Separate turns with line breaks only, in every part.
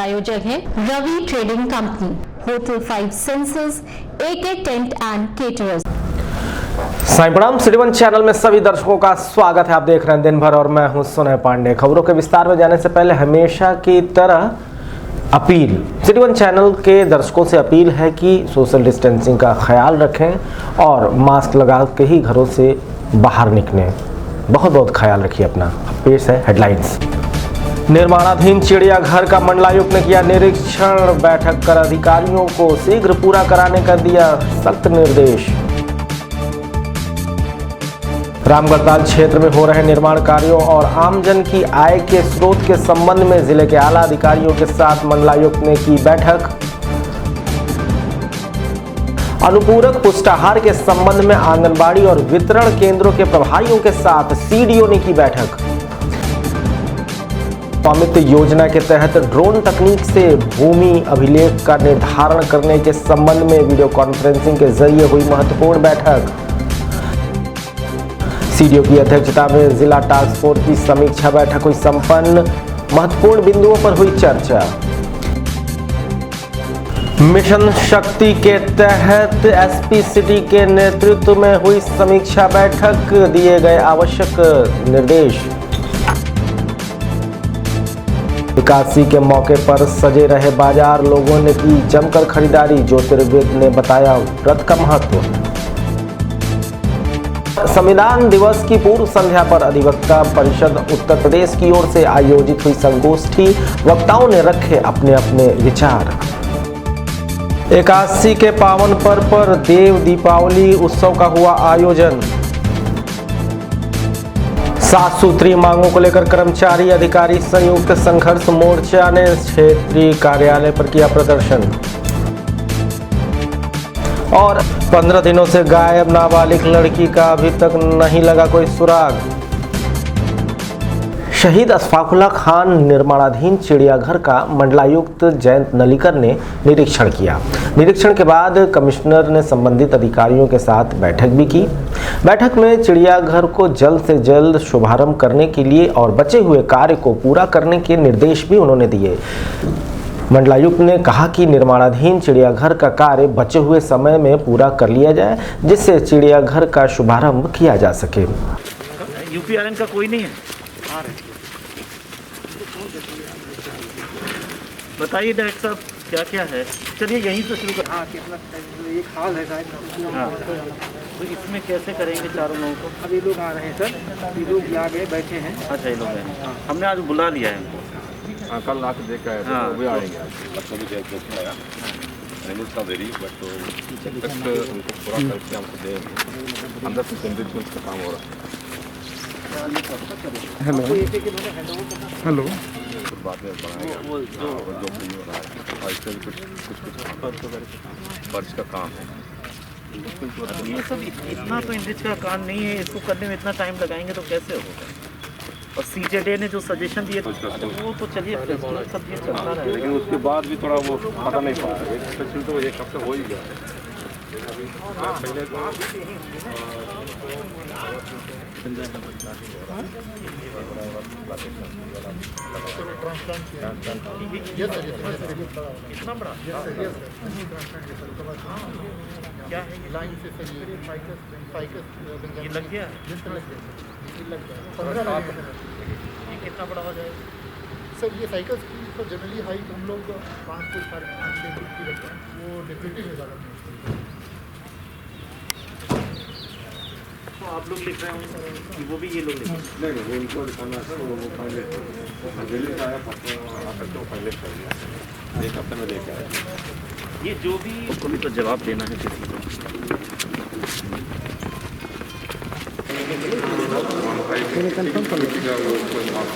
प्रायोजक है Ravi trading company, hotel 5 senses, AK tent and caterers.
Sai Pranam, city one channel में सभी दर्शकों का स्वागत है। आप देख रहे हैं दिन भर और मैं हूं सुनय पांडे। खबरों के विस्तार में जाने से पहले हमेशा की तरह अपील, सिटी वन चैनल के दर्शकों से अपील है कि सोशल डिस्टेंसिंग का ख्याल रखें और मास्क लगा के ही घरों से बाहर निकलें। बहुत बहुत ख्याल रखिए अपना। पेश है हेडलाइंस। निर्माणाधीन चिड़ियाघर का मंडलायुक्त ने किया निरीक्षण, बैठक कर अधिकारियों को शीघ्र पूरा कराने का दिया सख्त निर्देश। रामगढ़ताल क्षेत्र में हो रहे निर्माण कार्यों और आमजन की आय के स्रोत के संबंध में जिले के आला अधिकारियों के साथ मंडलायुक्त ने की बैठक। अनुपूरक पुष्टाहार के संबंध में आंगनबाड़ी और वितरण केंद्रों के प्रभारियों के साथ सीडीओ ने की बैठक। स्वामित्व योजना के तहत ड्रोन तकनीक से भूमि अभिलेख का निर्धारण करने के संबंध में वीडियो कॉन्फ्रेंसिंग के जरिए हुई महत्वपूर्ण बैठक। सीडीओ की अध्यक्षता में जिला टास्क फोर्स की समीक्षा बैठक हुई संपन्न, महत्वपूर्ण बिंदुओं पर हुई चर्चा। मिशन शक्ति के तहत एसपी सिटी के नेतृत्व में हुई समीक्षा बैठक, दिए गए आवश्यक निर्देश। एकादशी के मौके पर सजे रहे बाजार, लोगों ने की जमकर खरीदारी, ज्योतिर्विद ने बताया व्रत का महत्व। संविधान दिवस की पूर्व संध्या पर अधिवक्ता परिषद उत्तर प्रदेश की ओर से आयोजित हुई संगोष्ठी, वक्ताओं ने रखे अपने अपने विचार। एकादशी के पावन पर्व पर देव दीपावली उत्सव का हुआ आयोजन। 7 सूत्रीय मांगों को लेकर कर्मचारी अधिकारी संयुक्त संघर्ष मोर्चा ने क्षेत्रीय कार्यालय पर किया प्रदर्शन। और 15 दिनों से गायब नाबालिग लड़की का अभी तक नहीं लगा कोई सुराग। शहीद अशफाकुल्लाह खान निर्माणाधीन चिड़ियाघर का मंडलायुक्त जयंत नलीकर ने निरीक्षण किया। निरीक्षण के बाद कमिश्नर ने संबंधित अधिकारियों के साथ बैठक भी की। बैठक में चिड़ियाघर को जल्द से जल्द शुभारंभ करने के लिए और बचे हुए कार्य को पूरा करने के निर्देश भी उन्होंने दिए। मंडलायुक्त ने कहा कि निर्माणाधीन चिड़ियाघर का कार्य बचे हुए समय में पूरा कर लिया जाए, जिससे चिड़ियाघर का शुभारंभ किया जा सके।
यूपीआरएन का कोई नहीं है। बताइए डायरेक्टर साहब क्या क्या है। चलिए यहीं से शुरू कर।
हाँ, कितना एक हाल है शायद।
हाँ, तो इसमें कैसे करेंगे चारों लोगों को?
अभी लोग आ रहे हैं सर, ये लोग आ गए बैठे हैं।
अच्छा, ये लोग हैं। हमने आज बुला लिया है इनको।
हाँ, कल आके देख के आए थे,
हाँ,
वो भी आएंगे। बच्चों भी देखने आया का वेरी बट तो जब तक उनको पूरा करके हमको देंगे, अंदर से सेंट्रिफ्यूज का काम हो रहा है।
हेलो हेलो,
बाद में बनाएगा वो जो भी हो रहा है, और इससे भी कुछ फर्श का काम है।
ये सब इतना तो इंग्लिश का काम नहीं है, इसको करने में इतना टाइम लगाएंगे तो कैसे होगा। और सीजेडे ने जो सजेशन दिए वो तो चलिए सब ये चलता रहा,
लेकिन उसके बाद भी थोड़ा वो पता नहीं पाया। स्पेशल तो एक हफ्ते हो ही गया पहले तो।
इतना बड़ा क्या है ये लग गया। ये कितना बड़ा हो जाएगा
सर? ये साइकिल्स की तो जनरली हाइट हम लोग 5 फुट 5.5 फुट की रखते हैं, वो डेकोरेटिव है ज़्यादा।
तो आप लोग लिख रहे होंगे कि वो भी ये लोग लिख रहे हैं?
नहीं, वो उनको दिखाना है, वो पहले दिल्ली से आया आकर के वो पहले कर दिया, एक हफ्ते में लेके आया।
ये जो भी उसको भी तो जवाब देना है किसी को।
टेक्निकल कमिटी का पास कर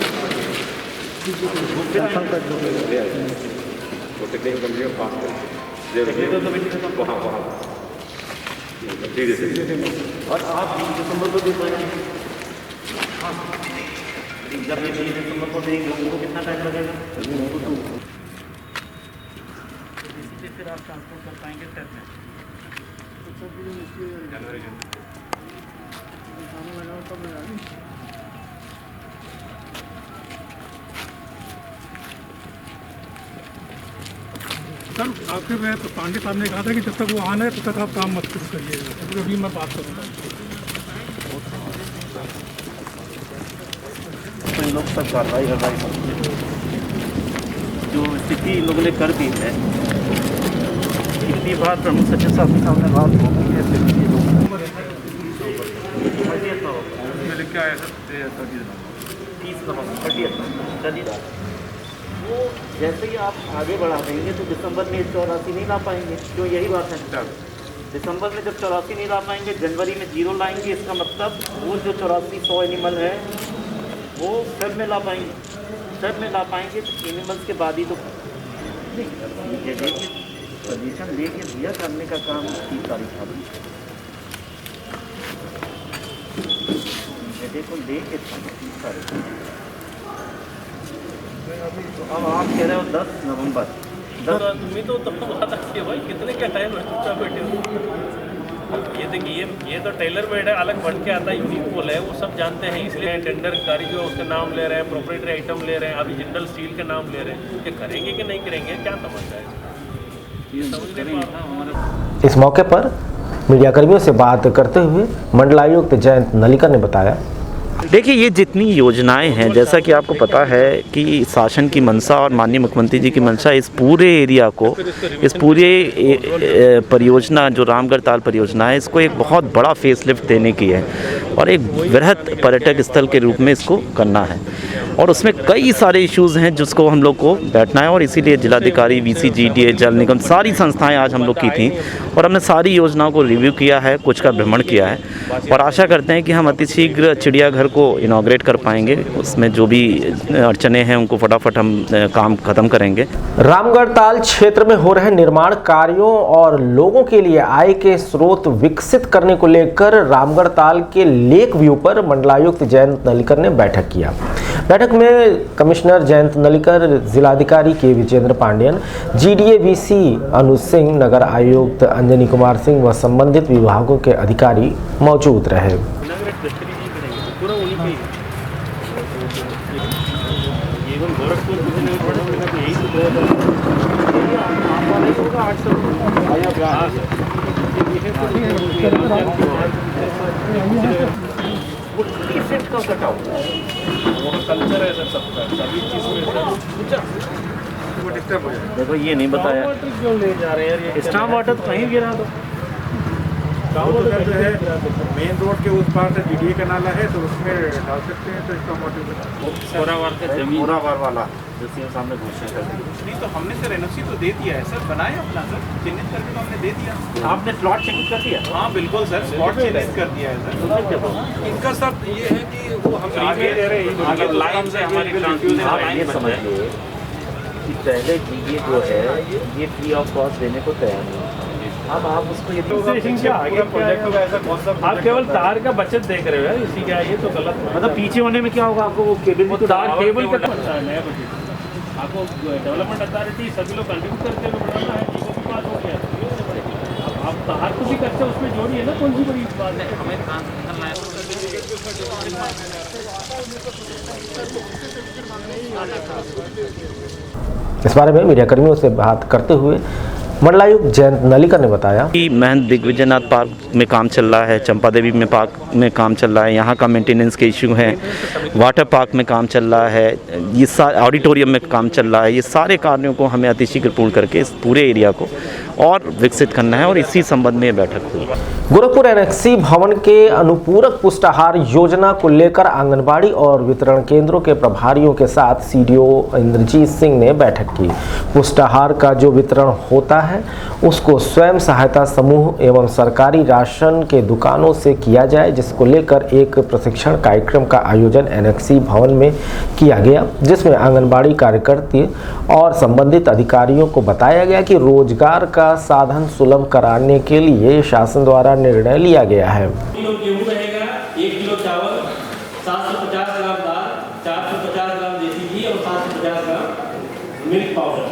वहाँ
और आप 20 दिसंबर को दे पाएंगे। जब ये 20 दिसंबर को देंगे उनको कितना टाइम लगेगा? इसलिए फिर आप ट्रांसपोर्ट कर पाएंगे टेस्ट में।
जनवरी
सर आखिर में तो पांडे साहब ने कहा था कि जब तक वो आना है तब तक आप काम मत शुरू करिएगा, तो अभी मैं बात करूँगा।
तो इन लोग सब कार्रवाई जो स्थिति इन लोगों ने कर दी है, कितनी बार प्रमुख सचिव साहब के सामने बात होगी है, फिर ये लोग क्या है 30 चलिए वो जैसे ही आप आगे बढ़ा देंगे तो दिसंबर में 84 नहीं ला पाएंगे, क्यों यही बात है। दिसंबर में जब 84 नहीं ला पाएंगे, जनवरी में 0 लाएंगे, इसका मतलब वो जो 8400 एनिमल है वो फेब में ला पाएंगे, फेब में ला पाएंगे तो एनिमल्स के बाद ही तो सजेशन लेके दिया करने का काम 30 तारीख था, को लेके 30 तारीख। तो अब आप कह रहे हो 10 नवंबर।
तुम्हें तो तब तो बात आती है भाई, कितने क्या टाइम है चुपचाप बैठे हो। ये देखिए ये तो टेलर मेड है, अलग बढ़ के आता है, यूनिक है, वो सब जानते हैं, इसलिए टेंडर कारी जो उसके नाम ले रहे हैं, प्रोप्राइटरी आइटम ले रहे हैं, अभी जिंदल स्टील के नाम ले रहे हैं, ये करेंगे कि नहीं करेंगे, क्या समझ है ये समझ नहीं।
इस मौके पर मीडियाकर्मियों से बात करते हुए मंडलायुक्त जयंत नलिकर ने बताया,
देखिए ये जितनी योजनाएं हैं, जैसा कि आपको पता है कि शासन की मंशा और माननीय मुख्यमंत्री जी की मंशा इस पूरे एरिया को, इस पूरे परियोजना जो रामगढ़ ताल परियोजना है, इसको एक बहुत बड़ा फेसलिफ्ट देने की है और एक वृहद पर्यटक स्थल के रूप में इसको करना है और उसमें कई सारे इश्यूज़ हैं जिसको हम लोग को बैठना है और इसीलिए जिलाधिकारी, वीसी, जीडीए, जल निगम, सारी संस्थाएं आज हम लोग की थी और हमने सारी योजनाओं को रिव्यू किया है, कुछ का भ्रमण किया है और आशा करते हैं कि हम अतिशीघ्र चिड़ियाघर को इनॉग्रेट कर पाएंगे। उसमें जो भी अड़चने हैं उनको फटाफट हम काम खत्म करेंगे।
रामगढ़ ताल क्षेत्र में हो रहे निर्माण कार्यों और लोगों के लिए आय के स्रोत विकसित करने को लेकर रामगढ़ ताल के लेक व्यू पर मंडलायुक्त जयंत नलिकर ने बैठक किया। बैठक में कमिश्नर जयंत नलिकर, जिलाधिकारी के विजेंद्र पांडियन, जीडीए वीसी अनुज सिंह, नगर आयुक्त अंजनी कुमार सिंह व संबंधित विभागों के अधिकारी मौजूद रहे।
देखो ये नहीं बताया,
क्यों ले जा रहे हैं यार,
स्टाफ वाटर तो कहीं गिरा दो।
मेन रोड के उस पार से जीडीए का नाला है तो उसमें डाल सकते हैं, तो इसका मोटिव
सोरावार का जमीन, सोरावार वाला जो सामने घोषणा कर दी।
नहीं तो हमने सर एनओसी तो दे दिया है सर, बनाए अपना सर, चिन्हित करके तो हमने दे दिया।
आपने प्लॉट चेक कर दिया?
हाँ बिल्कुल सर, स्पॉट चिन्हित कर दिया है सर। इनका सर ये है कि वो हम आगे लाइन से हमारी
ये समझ लो कि पहले ये जो है ये फ्री ऑफ कॉस्ट देने को तैयार नहीं। अब आप उसको ये
प्रोजेक्ट का ऐसा कॉन्सेप्ट, आप केवल तार का बचत देख रहे हो यार, इसी क्या ये तो गलत है।
मतलब पीछे होने में क्या होगा, आपको वो केबल भी तो
केबल का नया बजट आपको डेवलपमेंट अथॉरिटी सभी लोग कंट्रीब्यूट करके बनाना है, चीज़ों की बात हो गया। अब आप तार को भी करते उसमें जोड़िए ना, कौन सी बड़ी बात है, हमें कहाँ से निकलना है।
इस बारे में मीडियाकर्मियों से बात करते हुए मंडलायुक्त जयंत नलिकर ने बताया
कि महंत दिग्विजयनाथ पार्क में काम चल रहा है, चंपा देवी में पार्क में काम चल रहा है, यहाँ का मेंटेनेंस के इश्यू हैं, वाटर पार्क में काम चल रहा है, ये ऑडिटोरियम में काम चल रहा है। ये सारे कार्यों को हमें अतिशीघ्र पूर्ण करके इस पूरे एरिया को और विकसित करना है और इसी संबंध में बैठक हुई।
गोरखपुर एनेक्सी भवन के अनुपूरक पुष्टाहार योजना को लेकर आंगनबाड़ी और वितरण केंद्रों के प्रभारियों के साथ सीडीओ इंद्रजीत सिंह ने बैठक की। पुष्टाहार का जो वितरण होता है उसको स्वयं सहायता समूह एवं सरकारी राशन के दुकानों से किया जाए, जिसको लेकर एक प्रशिक्षण कार्यक्रम का आयोजन एनेक्सी भवन में किया गया, जिसमें आंगनबाड़ी कार्यकर्ता और संबंधित अधिकारियों को बताया गया कि रोजगार का साधन सुलभ कराने के लिए शासन द्वारा निर्णय लिया गया है।
1 किलो रहेगा, 1 किलो चावल, 750 ग्राम दाल, 450 ग्राम देसी घी और 750 ग्राम मिल्क पाउडर।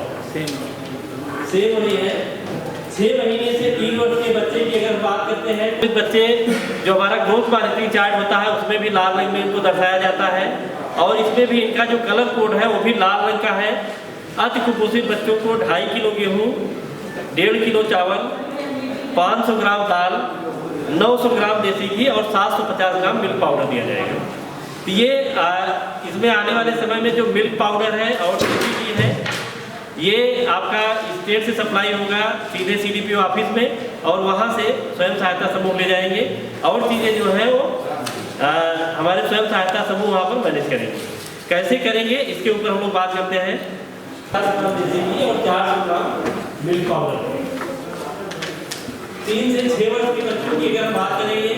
सेम हो रही है। 6 महीने से 3 वर्ष के बच्चे की अगर बात करते हैं, कुछ बच्चे जो हमारा ग्रोथ क्वालिटी चार्ट होता है उसमें भी लाल रंग में इनको दर्शाया जाता है और इसमें भी इनका जो कलर कोड है वो भी लाल रंग का है। अति कुपोषित बच्चों को 2.5 किलो गेहूँ, 1.5 किलो चावल, 500 ग्राम दाल, 900 ग्राम देसी घी और 750 ग्राम मिल्क पाउडर दिया जाएगा। तो ये इसमें आने वाले समय में जो मिल्क पाउडर है और देसी घी है, ये आपका स्टेट से सप्लाई होगा सीधे CDPO ऑफिस में और वहाँ से स्वयं सहायता समूह ले जाएंगे और चीज़ें जो हैं वो हमारे स्वयं सहायता समूह वहाँ पर मैनेज करेंगे। कैसे करेंगे इसके ऊपर हम लोग बात करते हैं। 10 ग्राम देसी घी और 400 ग्राम मिल्क पाउडर। 3 से 6 वर्ष के बच्चों की अगर हम बात करेंगे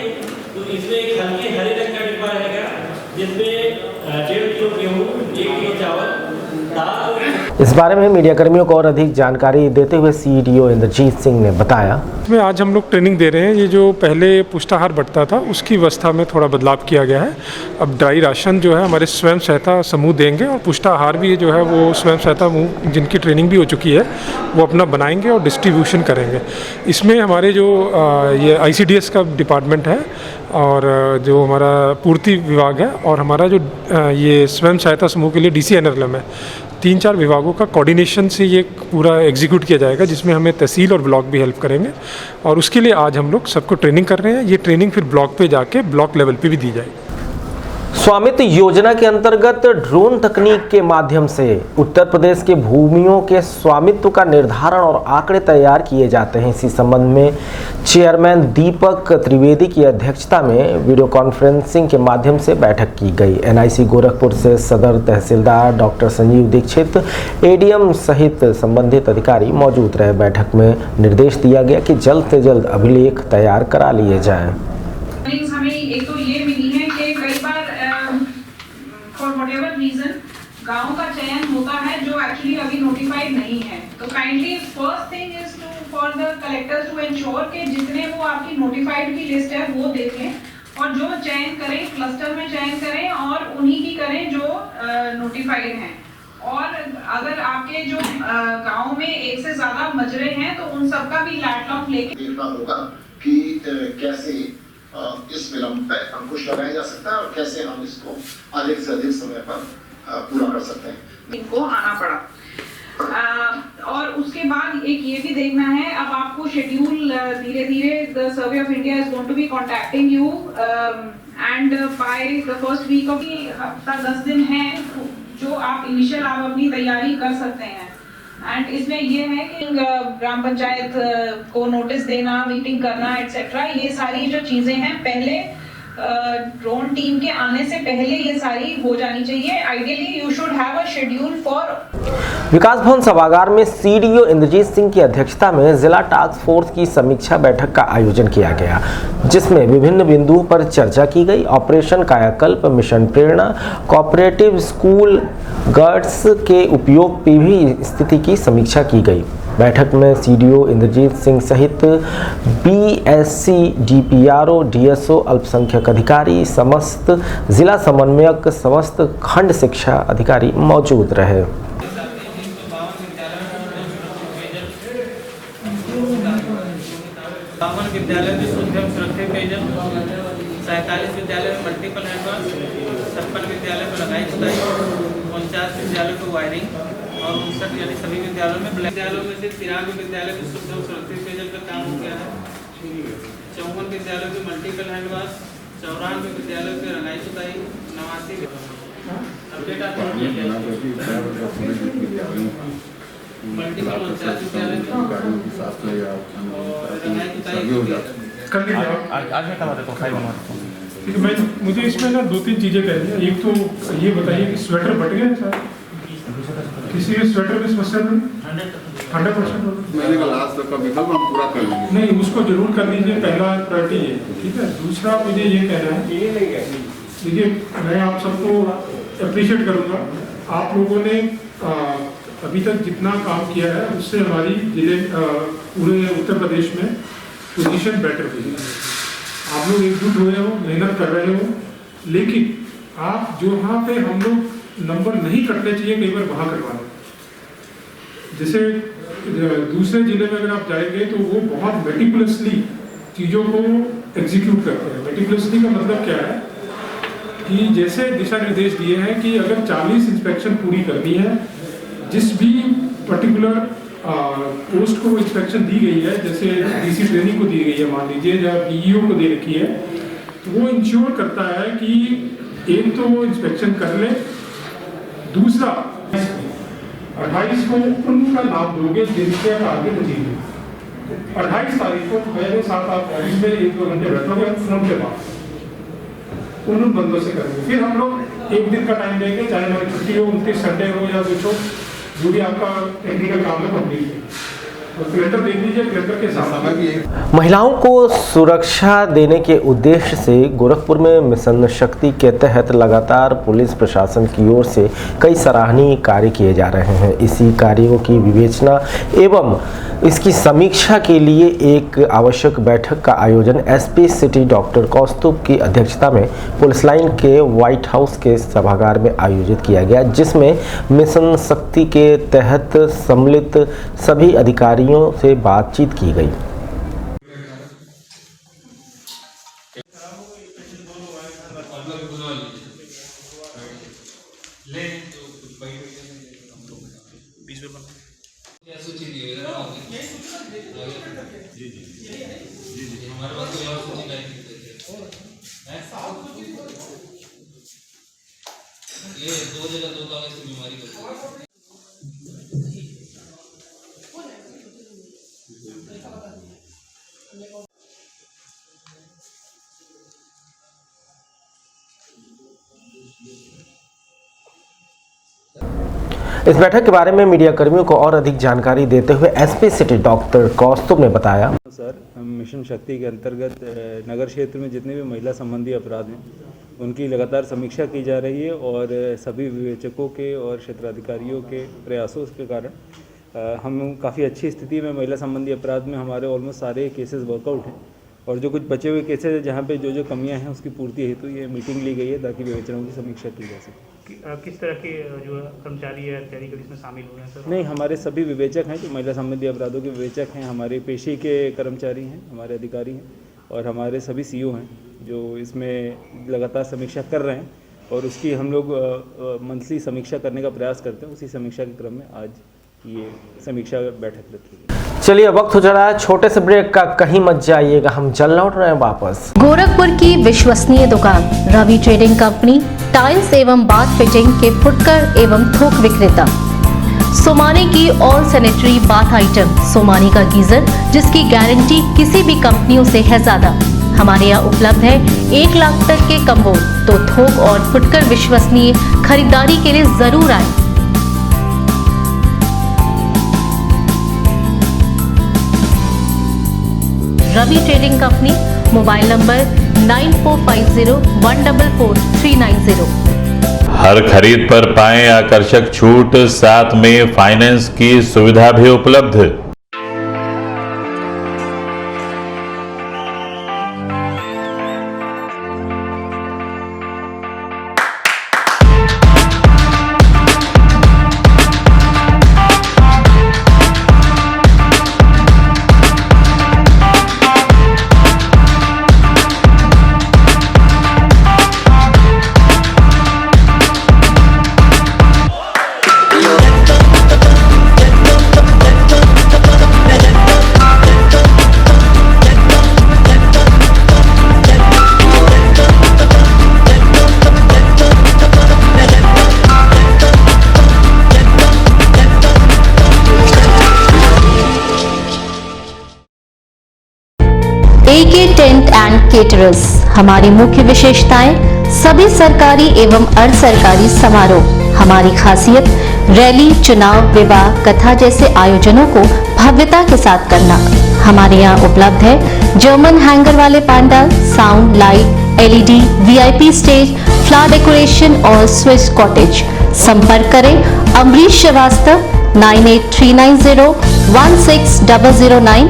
तो इसमें एक हल्के हरे रंग का डिब्बा रहेगा जिसमें 1.5 किलो गेहूँ, 1 किलो चावल,
इस बारे में मीडिया कर्मियों को और अधिक जानकारी देते हुए CDO इंद्रजीत सिंह ने बताया।
इसमें आज हम लोग ट्रेनिंग दे रहे हैं। ये जो पहले पुष्टाहार बंटता था उसकी व्यवस्था में थोड़ा बदलाव किया गया है। अब ड्राई राशन जो है हमारे स्वयं सहायता समूह देंगे और पुष्टाहार भी जो है वो स्वयं सहायता समूह जिनकी ट्रेनिंग भी हो चुकी है वो अपना बनाएंगे और डिस्ट्रीब्यूशन करेंगे। इसमें हमारे जो ये ICDS का डिपार्टमेंट है और जो हमारा पूर्ति विभाग है और हमारा जो ये स्वयं सहायता समूह के लिए DCNRLM है, 3-4 विभागों का कोऑर्डिनेशन से ये पूरा एग्जीक्यूट किया जाएगा, जिसमें हमें तहसील और ब्लॉक भी हेल्प करेंगे। और उसके लिए आज हम लोग सबको ट्रेनिंग कर रहे हैं। ये ट्रेनिंग फिर ब्लॉक पे जाके ब्लॉक लेवल पे भी दी जाएगी।
स्वामित्व योजना के अंतर्गत ड्रोन तकनीक के माध्यम से उत्तर प्रदेश के भूमियों के स्वामित्व का निर्धारण और आंकड़े तैयार किए जाते हैं। इसी संबंध में चेयरमैन दीपक त्रिवेदी की अध्यक्षता में वीडियो कॉन्फ्रेंसिंग के माध्यम से बैठक की गई। NIC गोरखपुर से सदर तहसीलदार डॉक्टर संजीव दीक्षित, ADM सहित संबंधित अधिकारी मौजूद रहे। बैठक में निर्देश दिया गया कि जल्द से जल्द अभिलेख तैयार करा लिए जाएं।
हमें एक तो ये मिली है कि कई बार फॉर व्हाटएवर रीजन गांव का चयन होता है जो एक्चुअली अभी नोटिफाइड नहीं है। तो kindly first thing is to for the collectors to ensure कि जितने वो आपकी नोटिफाइड की लिस्ट है वो देखें और जो चयन करें क्लस्टर में चयन करें और उन्हीं की करें जो नोटिफाइड हैं। और अगर आपके जो गांव में एक से ज्यादा मजरे हैं तो उन सबका भी लैटलॉग लेके
देखना होगा कि कैसे इस विलंब पर अंकुश लगाया जा सकता है और कैसे हम इसको अधिक से अधिक समय पर पूरा कर सकते हैं।
इनको आना पड़ा और उसके बाद एक ये भी देखना है, अब आपको शेड्यूल धीरे धीरे the survey of India is going to be contacting you and by the first week of हफ्ता 10 दिन है जो आप इनिशियल आप अपनी तैयारी कर सकते हैं। एंड इसमें ये है कि ग्राम पंचायत को नोटिस देना, मीटिंग करना एटसेट्रा, ये सारी जो चीजें हैं पहले ड्रोन टीम के आने से पहले ये सारी हो जानी चाहिए। Ideally you should have a schedule for.
Vikas Bhavan सभागार में CDO इंद्रजीत सिंह की अध्यक्षता में जिला टास्क फोर्स की समीक्षा बैठक का आयोजन किया गया, जिसमें विभिन्न बिंदुओं पर चर्चा की गई। ऑपरेशन कायाकल्प, मिशन प्रेरणा, कोऑपरेटिव स्कूल गार्ड्स के उपयोग की भी स्थिति की समीक्षा की गई। बैठक में CDO इंद्रजीत सिंह सहित BSc, DPRO, DSO, अल्पसंख्यक अधिकारी, समस्त जिला समन्वयक, समस्त खंड शिक्षा अधिकारी मौजूद रहे।
विद्यालय में शुद्ध एवं सुरक्षित पेयजल, 47 विद्यालय में मल्टीपल हैंडवाश, 56 विद्यालय में लगाई खुदाई, 49 विद्यालयों को वायरिंग और 59 यानी सभी विद्यालयों में विद्यालयों में से 93 विद्यालय में शुद्ध एवं सुरक्षित पेयजल का काम हो गया है। 54 विद्यालयों में मल्टीपल हैंडवाश, 94 विद्यालयों में रंगाई खुदाई, 89 अपडेट आप मल्टीपल 49 विद्यालय में
मुझे इसमें ना 2-3 चीजें कहनी है। एक तो ये बताइए कि स्वेटर बट गए सर, किसी के स्वेटर में समस्या नहीं? 100%
मैंने कहा आज तक का विकल्प हम पूरा कर लेंगे।
नहीं, उसको जरूर कर लीजिए, पहला प्रायोरिटी ये, ठीक है। दूसरा मुझे ये कहना है, देखिए मैं आप सबको अप्रिशिएट करूँगा, आप लोगों ने अभी तक जितना काम किया है उससे हमारी जिले पूरे उत्तर प्रदेश में पोजीशन बेटर हुई है। आप लोग एकजुट हुए हो, मेहनत कर रहे हो, लेकिन आप जो वहाँ पे हम लोग नंबर नहीं कटने चाहिए कई बार वहाँ कटवा लो। जैसे दूसरे जिले में अगर आप जाएंगे तो वो बहुत मेटिकुलसली चीज़ों को एग्जीक्यूट करते हैं। मेटिकुलसली का मतलब क्या है कि जैसे दिशा निर्देश दिए हैं कि अगर 40 इंस्पेक्शन पूरी करनी है जिस भी पर्टिकुलर पोस्ट को इंस्पेक्शन दी गई है, जैसे डीसी ट्रेनिंग को दी गई है मान लीजिए, या बीईओ को दे रखी है, तो वो इंश्योर करता है कि एक तो वो इंस्पेक्शन कर ले, दूसरा 28 को उनका नाम दोगे जिनके टारगेट अचीव है। 28 तारीख को पहले 7-8 ऑफिस में 1-2 घंटे बैठोगे फोन के बाद उन बंदों से करेंगे। फिर हम लोग एक दिन का टाइम देंगे, चाहे हमारी छुट्टी हो, 29 संडे हो या कुछ हो, जो भी आपका टेक्निकल काम है कंप्लीट है।
महिलाओं को सुरक्षा देने के उद्देश्य से गोरखपुर में मिशन शक्ति के तहत लगातार पुलिस प्रशासन की ओर से कई सराहनीय कार्य किए जा रहे हैं। इसी कार्यों की विवेचना एवं इसकी समीक्षा के लिए एक आवश्यक बैठक का आयोजन एसपी सिटी डॉक्टर कौस्तुभ की अध्यक्षता में पुलिस लाइन के व्हाइट हाउस के सभागार में आयोजित किया गया, जिसमें मिशन शक्ति के तहत सम्मिलित सभी अधिकारियों से बातचीत की गई।
हमारे पास कोई और सूची नहीं ये 2 जगह 2 कागज की बीमारी करती है।
इस बैठक के बारे में मीडिया कर्मियों को और अधिक जानकारी देते हुए एसपी सिटी डॉक्टर कौस्तुभ ने बताया।
सर, मिशन शक्ति के अंतर्गत नगर क्षेत्र में जितने भी महिला संबंधी अपराध हैं उनकी लगातार समीक्षा की जा रही है और सभी विवेचकों के और क्षेत्राधिकारियों के प्रयासों के कारण हम काफ़ी अच्छी स्थिति में महिला संबंधी अपराध में हमारे ऑलमोस्ट सारे केसेस वर्कआउट हैं और जो कुछ बचे हुए केसेस हैं जहाँ पे जो कमियां हैं उसकी पूर्ति हेतु ये मीटिंग ली गई है ताकि विवेचनों की समीक्षा की जा सके।
किस तरह के जो कर्मचारी या अधिकारी इसमें शामिल हुए हैं सर?
नहीं, हमारे सभी विवेचक हैं जो महिला संबंधी अपराधों के विवेचक हैं, हमारे पेशी के कर्मचारी हैं, हमारे अधिकारी हैं और हमारे सभी सीओ हैं जो इसमें लगातार समीक्षा कर रहे हैं और उसकी हम लोग मंथली समीक्षा करने का प्रयास करते हैं। उसी समीक्षा के क्रम में आज ये समीक्षा बैठक रखी गई।
चलिए, वक्त हो जा रहा है छोटे से ब्रेक का, कहीं मत जाइएगा, हम जल्द लौट रहे हैं वापस।
गोरखपुर की विश्वसनीय दुकान रवि ट्रेडिंग कंपनी, टाइल्स एवं बाथ फिटिंग के फुटकर एवं थोक विक्रेता। सोमानी की all sanitary bath item, Somani का गीजर जिसकी गारंटी किसी भी कंपनियों से है ज्यादा। हमारे यहाँ उपलब्ध है 1 लाख तक के कम्बो। तो थोक और फुटकर विश्वसनीय खरीदारी के लिए जरूर आए। Ravi trading company, mobile number 9450144390।
हर खरीद पर पाएं आकर्षक छूट, साथ में फाइनेंस की सुविधा भी उपलब्ध।
एके टेंट एंड केटरर्स, हमारी मुख्य विशेषताएं सभी सरकारी एवं अर्ध सरकारी समारोह। हमारी खासियत रैली, चुनाव, विवाह, कथा जैसे आयोजनों को भव्यता के साथ करना। हमारे यहाँ उपलब्ध है जर्मन हैंगर वाले pandal, sound, light, LED, VIP stage, flower decoration और स्विस कॉटेज। संपर्क करें अमरीश श्रीवास्तव 9839016009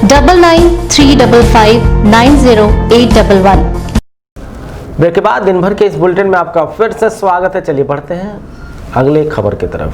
9935590811।
ब्रेक के बाद दिन भर के इस बुलेटिन में आपका फिर से स्वागत है। चलिए बढ़ते हैं अगले खबर की तरफ।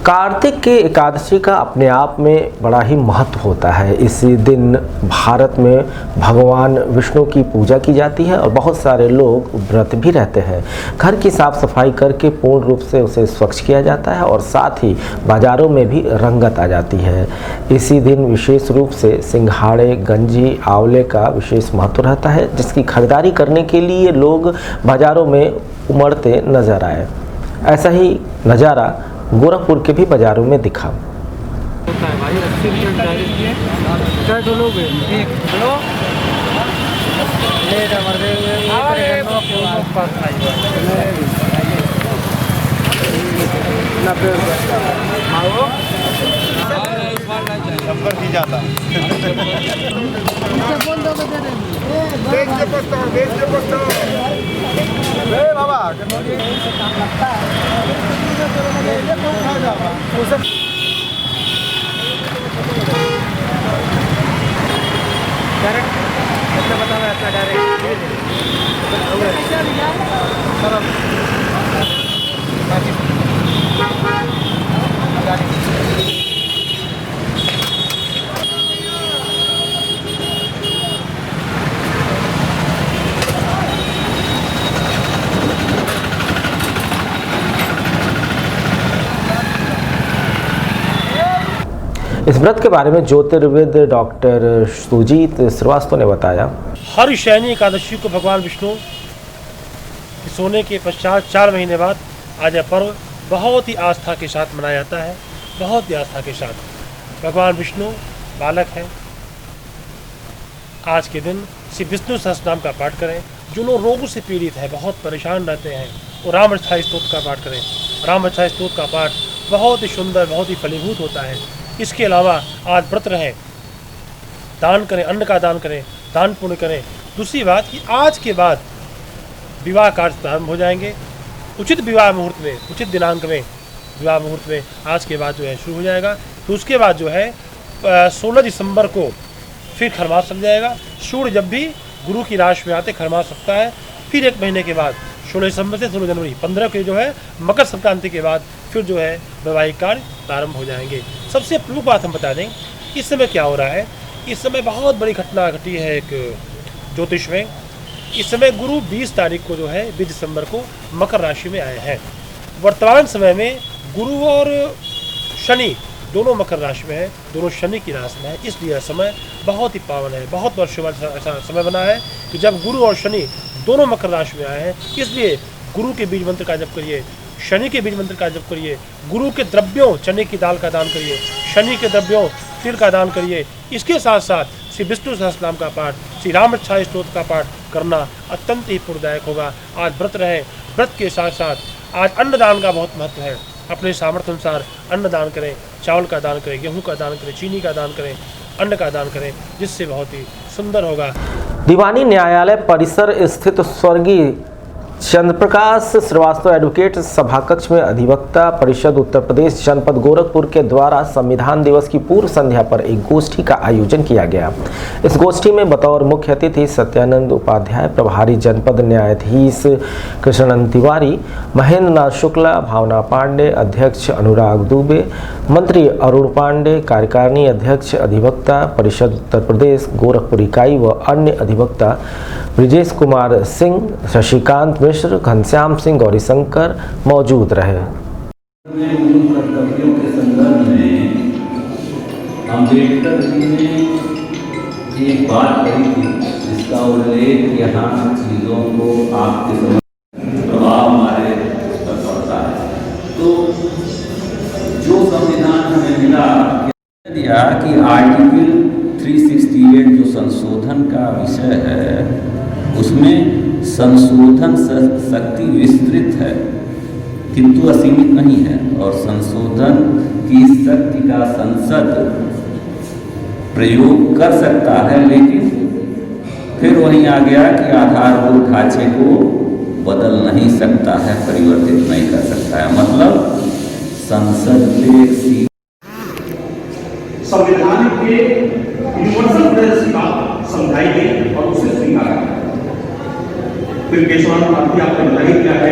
कार्तिक के एकादशी का अपने आप में बड़ा ही महत्व होता है। इसी दिन भारत में भगवान विष्णु की पूजा की जाती है और बहुत सारे लोग व्रत भी रहते हैं। घर की साफ सफाई करके पूर्ण रूप से उसे स्वच्छ किया जाता है और साथ ही बाज़ारों में भी रंगत आ जाती है। इसी दिन विशेष रूप से सिंघाड़े, गंजी, आंवले का विशेष महत्व रहता है, जिसकी खरीदारी करने के लिए लोग बाज़ारों में उमड़ते नजर आए। ऐसा ही नज़ारा गोरखपुर के भी बाज़ारों में दिखा।
होता है भाई 80 रुपये डायरेक्ट है क्या डलोगे एक हेलो ले नंबर दे ये पास आई 90 आओ नंबर दी जाता बेच दे पोस्टर ए बाबा डायरेक्ट कैसे बताओ ऐसा डायरेक्ट
इस व्रत के बारे में ज्योतिर्विद डॉक्टर सुजीत श्रीवास्तव ने बताया।
हर शयनी एकादशी को भगवान विष्णु सोने के पश्चात 4 महीने बाद आज यह पर्व बहुत ही आस्था के साथ मनाया जाता है। बहुत ही आस्था के साथ भगवान विष्णु बालक हैं। आज के दिन श्री विष्णु सहस्त्रनाम का पाठ करें। जो लोग रोगों से पीड़ित है, बहुत परेशान रहते हैं, वो राम अष्टोत्तर स्तोत्र का पाठ करें। राम अष्टोत्तर स्तोत्र का पाठ बहुत ही सुंदर, बहुत ही फलीभूत होता है। इसके अलावा आज व्रत रहें, दान करें, अन्न का दान करें, दान पुण्य करें। दूसरी बात कि आज के बाद विवाह कार्य प्रारंभ हो जाएंगे। उचित विवाह मुहूर्त में, उचित दिनांक में विवाह मुहूर्त में आज के बाद जो है शुरू हो जाएगा। तो उसके बाद जो है 16 दिसंबर को फिर खरमास लग जाएगा। सूर्य जब भी गुरु की राशि में आते खरमास सकता है। फिर 1 महीने के बाद 16 दिसंबर से 16 जनवरी 15 के जो है मकर संक्रांति के बाद फिर जो है वैवाहिक कार्य प्रारंभ हो जाएंगे। सबसे प्रमुख बात हम बता दें, इस समय क्या हो रहा है। इस समय बहुत बड़ी घटना घटी है एक ज्योतिष में। इस समय गुरु 20 तारीख को जो है 20 दिसंबर को मकर राशि में आए हैं। वर्तमान समय में गुरु और शनि दोनों मकर राशि में है, दोनों शनि की राशि में है। इसलिए यह समय बहुत ही पावन है। बहुत वर्षों बाद ऐसा समय बना है कि जब गुरु और शनि दोनों मकर राशि में आए हैं। इसलिए गुरु के बीज मंत्र का जप करिए, शनि के बीज मंत्र का जप करिए, गुरु के द्रव्यों चने की दाल का दान करिए, शनि के द्रव्यों तिल का दान करिए। इसके साथ साथ श्री विष्णु सहस्त्रनाम का पाठ, श्री राम अष्टोत्तर स्तोत्र का पाठ करना अत्यंत ही पुण्यदायक होगा। आज व्रत रहे, व्रत के साथ साथ आज अन्नदान का बहुत महत्व है। अपने सामर्थ्य अनुसार अन्न दान करें, चावल का दान करें, गेहूं का दान करें, चीनी का दान करें, अन्न का दान करें, जिससे बहुत ही सुंदर होगा।
दीवानी न्यायालय परिसर स्थित स्वर्गीय चंद्रप्रकाश श्रीवास्तव एडवोकेट सभाकक्ष में अधिवक्ता परिषद उत्तर प्रदेश जनपद गोरखपुर के द्वारा संविधान दिवस की पूर्व संध्या पर एक गोष्ठी का आयोजन किया गया। इस गोष्ठी में बतौर मुख्य अतिथि सत्यानंद उपाध्याय, प्रभारी जनपद न्यायाधीश कृष्णनंद तिवारी, महेंद्र नाथ शुक्ला, भावना पांडे, अध्यक्ष अनुराग दुबे, मंत्री अरुण पांडे, कार्यकारिणी अध्यक्ष अधिवक्ता परिषद उत्तर प्रदेश गोरखपुर इकाई व अन्य अधिवक्ता ब्रिजेश कुमार सिंह, शशिकांत मिश्र, घनश्याम सिंह, गौरीशंकर मौजूद रहे।
कर्तव्यों के संदर्भ में अम्बेडकर जी ने एक बात कही थी, जिसका उल्लेख यहाँ चीज़ों को आपके समझ प्रभाव हमारे उस पर पड़ता है। तो जो संविधान हमें मिला दिया कि आर्टिकल 368 जो संशोधन का विषय है, उसमें संशोधन शक्ति विस्तृत है किंतु असीमित नहीं है, और संशोधन की शक्ति का संसद प्रयोग कर सकता है, लेकिन फिर वहीं आ गया कि आधारभूत ढांचे को बदल नहीं सकता है, परिवर्तित नहीं कर सकता है। मतलब संसद से
संविधान के यूनिवर्सल प्रिंसिपल की बात समझाई गई और उसे स्वीकारा गया। फिर केशवानंद भारती आपने बताई क्या है।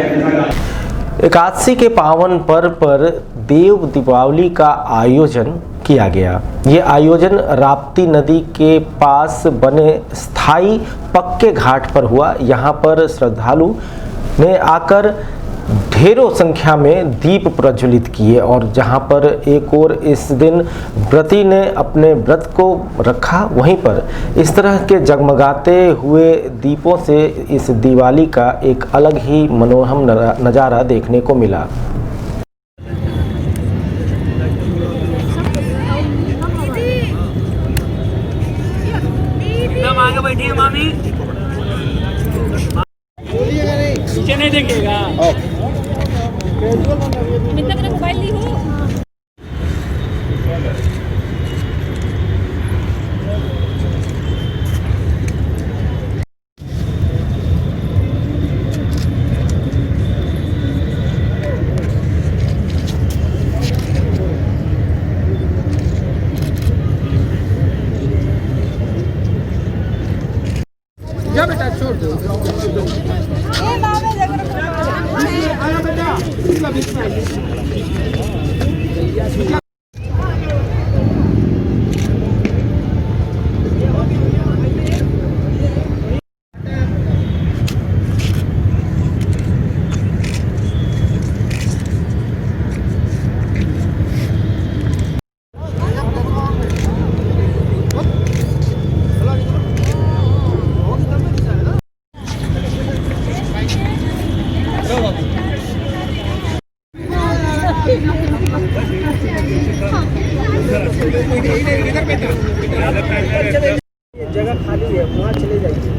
एकादशी के पावन पर्व पर देव दीपावली का आयोजन किया गया। ये आयोजन राप्ती नदी के पास बने स्थायी पक्के घाट पर हुआ। यहाँ पर श्रद्धालु ने आकर ढेरों संख्या में दीप प्रज्वलित किए और जहां पर एक और इस दिन व्रती ने अपने व्रत को रखा, वहीं पर इस तरह के जगमगाते हुए दीपों से इस दिवाली का एक अलग ही मनोरम नज़ारा देखने को मिला।
आगे बैठिए मामी, नीचे नहीं देखेगा। मोबाइल ली हो।
जा बेटा छोड़ दो।
जगह खाली है, वहाँ चले जाइए।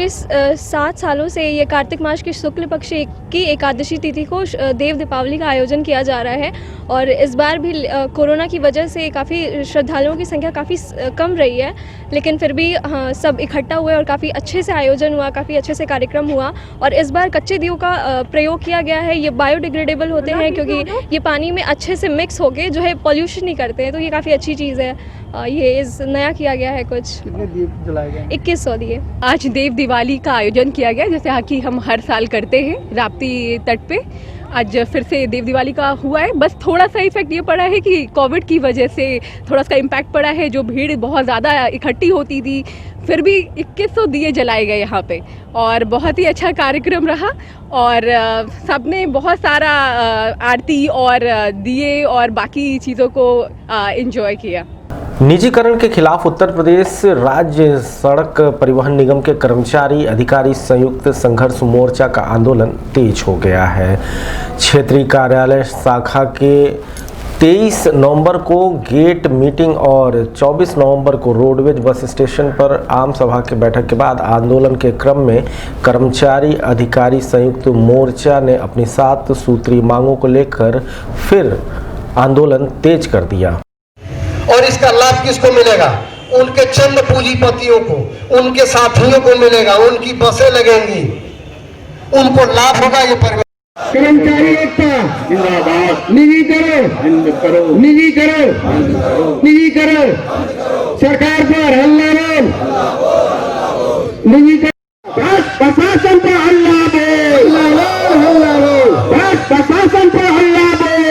इस 7 सालों से ये कार्तिक मास की शुक्ल पक्ष की एकादशी तिथि को देव दीपावली का आयोजन किया जा रहा है और इस बार भी कोरोना की वजह से काफ़ी श्रद्धालुओं की संख्या काफ़ी कम रही है, लेकिन फिर भी सब इकट्ठा हुए और काफ़ी अच्छे से आयोजन हुआ, काफ़ी अच्छे से कार्यक्रम हुआ। और इस बार कच्चे दियों का प्रयोग किया गया है। ये बायोडिग्रेडेबल होते हैं क्योंकि ये पानी में अच्छे से मिक्स होके जो है पॉल्यूशन नहीं करते हैं, तो ये काफ़ी अच्छी चीज़ है। ये इस नया किया गया है। कुछ
कितने दीप जलाए गए?
2100 दिए।
आज देव दिवाली का आयोजन किया गया, जैसे कि हम हर साल करते हैं राप्ती तट पे। आज फिर से देव दिवाली का हुआ है। बस थोड़ा सा इफेक्ट ये पड़ा है कि कोविड की वजह से थोड़ा सा इम्पैक्ट पड़ा है, जो भीड़ बहुत ज़्यादा इकट्ठी होती थी। फिर भी 2100 दिए जलाए गए यहाँ पे और बहुत ही अच्छा कार्यक्रम रहा और सबने बहुत सारा आरती और दिए और बाकी चीज़ों को एंजॉय किया।
निजीकरण के खिलाफ उत्तर प्रदेश राज्य सड़क परिवहन निगम के कर्मचारी अधिकारी संयुक्त संघर्ष मोर्चा का आंदोलन तेज हो गया है। क्षेत्रीय कार्यालय शाखा के 23 नवंबर को गेट मीटिंग और 24 नवंबर को रोडवेज बस स्टेशन पर आम सभा की बैठक के बाद आंदोलन के क्रम में कर्मचारी अधिकारी संयुक्त मोर्चा ने अपनी 7 सूत्री मांगों को लेकर फिर आंदोलन तेज कर दिया।
और इसका लाभ किसको मिलेगा? उनके चंद पूंजीपतियों को, उनके साथियों को मिलेगा, उनकी बसें लगेंगी, उनको लाभ होगा। ये
कर्मचारी एकता जिंदाबाद। निजी करो, निजी करो, निजी करो, सरकार पर हल्ला बोल, निजी प्रशासन पर हल्ला बोल, हल्ला बोल, प्रशासन पर हल्ला बोल,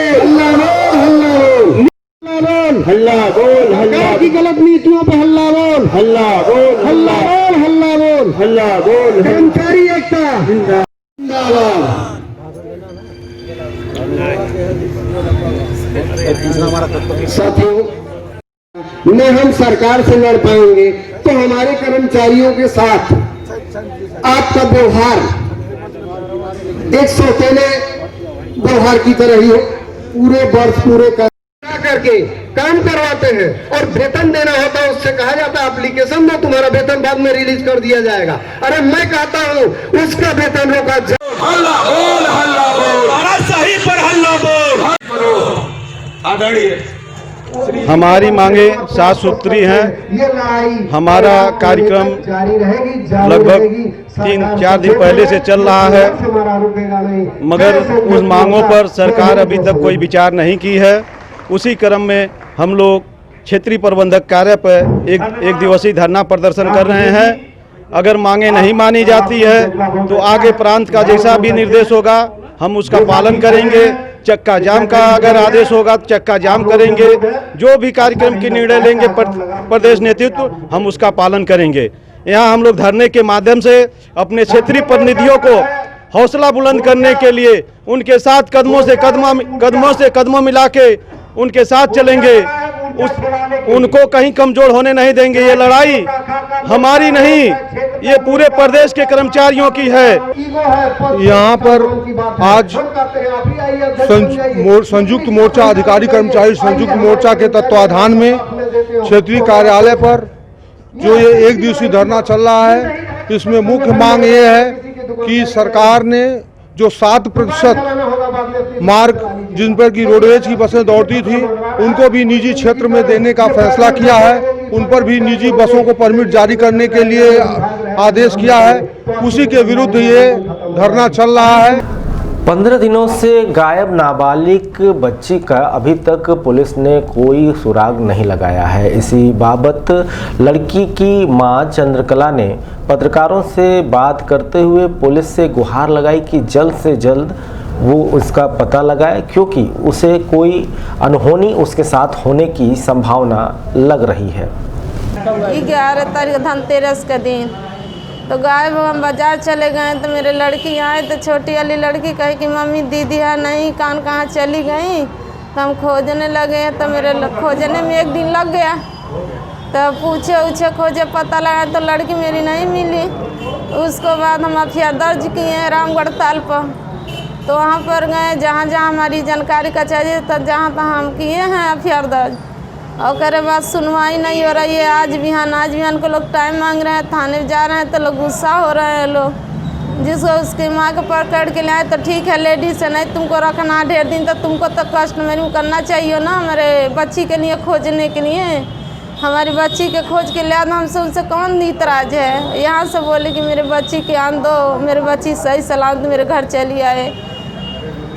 हल्ला बोल, हल्ला की गलत नीतियों पर हल्ला बोल, हल्ला बोल, हल्ला बोल, हल्ला बोल, हल्ला बोल। कर्मचारी एकता जिंदाबाद। साथियों, न हम सरकार से लड़ पाएंगे तो हमारे कर्मचारियों के साथ आपका व्यवहार एक सौतेले व्यवहार की तरह ही हो। पूरे वर्ष पूरे करके काम करवाते हैं और वेतन देना होता है, उससे कहा जाता है एप्लीकेशन दो, तुम्हारा वेतन बाद में रिलीज कर दिया जाएगा। अरे मैं कहता हूँ उसका वेतन रोका जाए। हल्ला बोल, हल्ला बोल, सही पर हल्ला बोल। आदरणीय
हमारी मांगे 7 सूत्री हैं। हमारा कार्यक्रम लगभग 3-4 दिन पहले से चल रहा है, मगर उस मांगों पर सरकार अभी तक कोई विचार नहीं की है। उसी क्रम में हम लोग क्षेत्रीय प्रबंधक कार्य पर एक दिवसीय धरना प्रदर्शन कर रहे हैं। अगर मांगे नहीं मानी जाती है तो आगे प्रांत का जैसा भी निर्देश होगा हम उसका पालन करेंगे। चक्का जाम का अगर आदेश होगा तो चक्का जाम करेंगे। जो भी कार्यक्रम की निर्णय लेंगे प्रदेश नेतृत्व हम उसका पालन करेंगे। यहाँ हम लोग धरने के माध्यम से अपने क्षेत्रीय प्रतिनिधियों को हौसला बुलंद करने के लिए उनके साथ कदमों से कदमों मिला के उनके साथ चलेंगे। उनको कहीं कमजोर होने नहीं देंगे। ये लड़ाई हमारी नहीं, ये पूरे प्रदेश के कर्मचारियों की है।
यहाँ पर आज संयुक्त मोर्चा अधिकारी कर्मचारी संयुक्त मोर्चा के तत्वाधान में क्षेत्रीय कार्यालय पर जो ये 1 दिवसीय धरना चल रहा है, इसमें मुख्य मांग ये है कि सरकार ने जो 7% मार्ग जिन पर की रोडवेज की बसें दौड़ती थी उनको भी निजी क्षेत्र में देने का फैसला किया है। उन पर भी निजी बसों को परमिट जारी करने के लिए आदेश किया है। उसी के विरुद्ध ये धरना चल रहा है।
15 दिनों से गायब नाबालिग बच्ची का अभी तक पुलिस ने कोई सुराग नहीं लगाया है। इसी बाबत लड़की की मां चंद्रकला ने पत्रकारों से बात करते हुए पुलिस से गुहार लगाई कि जल्द से जल्द वो उसका पता लगाए, क्योंकि उसे कोई अनहोनी उसके साथ होने की संभावना लग रही है।
11 तारीख धनतेरस का दिन तो गायब हम बाजार चले गए तो मेरे लड़की आए तो छोटी वाली लड़की कही कि मम्मी दीदी है नहीं, कहाँ चली गई। तो हम खोजने लगे तो मेरे खोजने में 1 दिन लग गया। तो पूछे खोजे पता लगा तो लड़की मेरी नहीं मिली। उसको बाद हम एफआईआर दर्ज किए हैं रामगढ़ ताल पर। तो वहाँ पर गए जहाँ हमारी जानकारी का चाहिए तो जहाँ हम किए हैं एफआईआर दर्ज। और करे बाद सुनवाई नहीं हो रही है। आज बिहान को लोग टाइम मांग रहे हैं, थाने जा रहे हैं तो लोग गुस्सा हो रहे हैं लोग। जिसको उसकी माँ को पकड़ के लाए तो ठीक है, लेडीज है नहीं तुमको रखना 1.5 दिन तो तुमको तो कष्ट मेरे करना चाहिए ना हमारे बच्ची के लिए खोजने के लिए। हमारी बच्ची के खोज के लिहाज हमसे उनसे कौन इतराज है। यहाँ से बोले कि मेरे बच्ची के आन दो, मेरे बच्ची सही सलामत मेरे घर चली आए,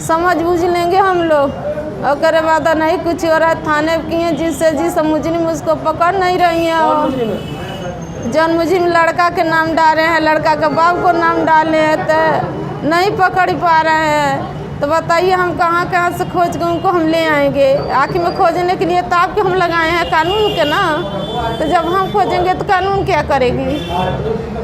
समझ बूझ लेंगे हम लोग। और करे बाद नहीं कुछ हो रहा है, थाने किए जिससे मुजरिम उसको पकड़ नहीं रही है। जन मुजरिम लड़का के नाम डाले हैं, लड़का के बाप को नाम डाले हैं तो नहीं पकड़ पा रहे हैं। तो बताइए हम कहाँ से खोज के उनको हम ले आएंगे। आखिर में खोजने के लिए तो आपके हम लगाए हैं कानून के ना, तो जब हम खोजेंगे तो कानून क्या करेगी।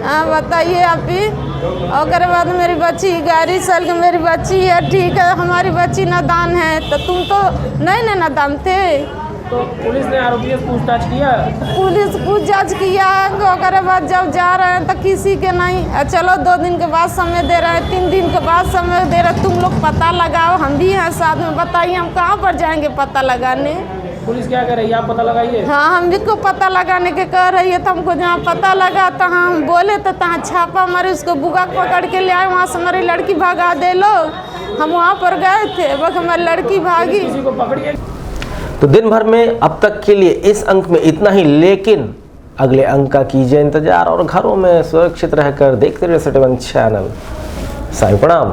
हाँ बताइए आप ही। और उसके बाद मेरी बच्ची 11 साल की मेरी बच्ची है, ठीक है हमारी बच्ची नादान है तो तुम तो नहीं नादान थे।
तो पुलिस ने आरोपी से पूछताछ किया?
पुलिस पूछताछ किया। उसके बाद जब जा रहे हैं तो किसी के नहीं। चलो 2 दिन के बाद समय दे रहे हैं, 3 दिन के बाद समय दे रहे, तुम लोग पता लगाओ, हम भी हैं साथ में। बताइए हम कहाँ पर जाएंगे पता लगाने।
पुलिस क्या कर रही है आप पता लगाइए?
हाँ हम भी को पता लगाने के कह रही है। तो हमको जहाँ पता लगा तो हम बोले तो तहाँ छापा मारे, उसको बुगा पकड़ के ले आए। वहाँ से हमारी लड़की भगा दे लो। हम वहाँ पर गए थे, बस हमारी लड़की भागी।
किसी को पकड़िए।
तो दिन भर में अब तक के लिए इस अंक में इतना ही, लेकिन अगले अंक का कीजिए इंतजार और घरों में सुरक्षित रहकर देखते रहिए सिटी 1 चैनल। साईं प्रणाम।